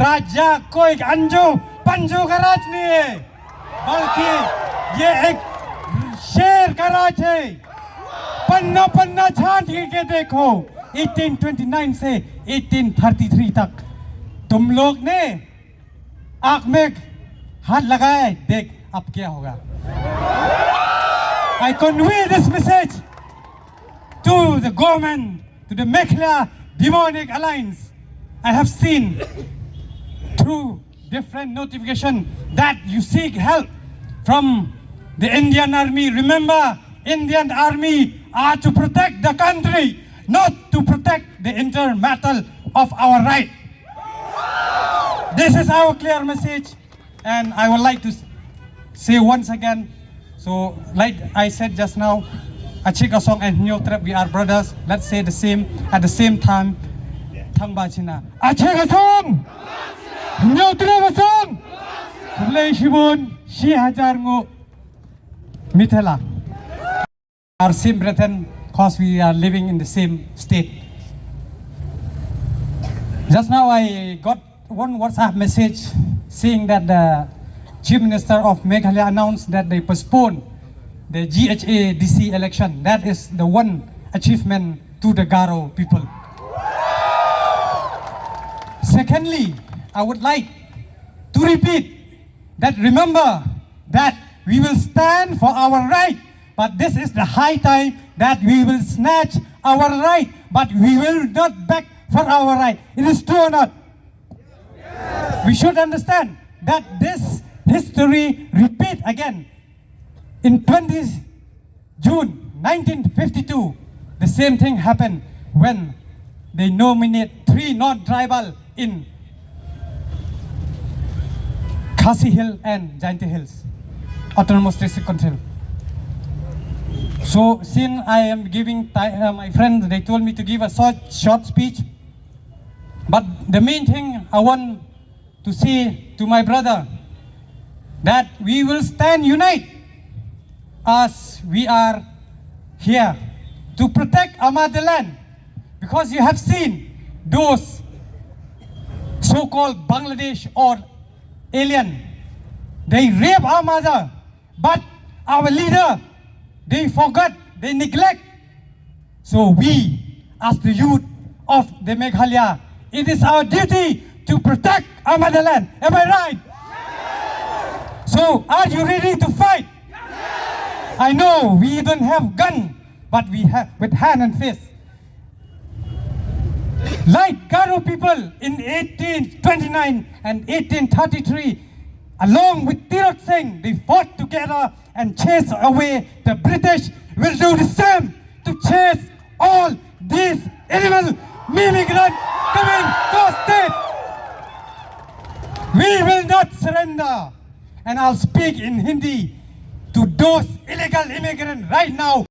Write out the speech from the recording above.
राजा कोई अंजू पंजू का राज नहीं है, बल्कि ये एक शेर का राज है। पन्ना पन्ना छांट के देखो 1829 से 1833 तक तुम लोग ने आंख में हाथ लगाए, देख अब क्या होगा। I convey this message to the government, to the Meghalaya demonic alliance. I have seen through different notification that you seek help from the Indian Army. Remember, Indian Army are to protect the country, not to protect the intermetal of our right. This is our clear message, and I would like to say once again, so like I said just now, Achikasong and Nyotrep, we are brothers. Let's say the same at the same time. Tangbachina. Achikasong! Nyotrepasong! Kuleshibun, Shihajarngo, Mitela. Our same brethren, because we are living in the same state. Just now I got one WhatsApp message saying that the Chief Minister of Meghalaya announced that they postponed the GHA DC election. That is the one achievement to the Garo people. Secondly, I would like to repeat that remember that we will stand for our right, but this is the high time that we will snatch our right, but we will not beg for our right. It is true or not? We should understand that this history repeat again. In 20 June 1952, the same thing happened when they nominate 3 non-tribal in Khasi Hill and Jainti Hills, Autonomous District Council. So since I am giving my friends, they told me to give a short speech. But the main thing I want to say to my brother, that we will stand united as we are here to protect our motherland. Because you have seen those so-called Bangladesh or alien, they rape our mother, but our leader, they forgot, they neglect. So we, as the youth of the Meghalaya, it is our duty to protect our motherland. Am I right? Yes. So are you ready to fight? Yes. I know we don't have gun, but we have with hand and fist. Like Garo people in 1829 and 1833, along with Tirot Singh, they fought together and chased away the British. Will do the same to chase all these illegal immigrants coming to our state. We will not surrender. And I'll speak in Hindi to those illegal immigrants right now.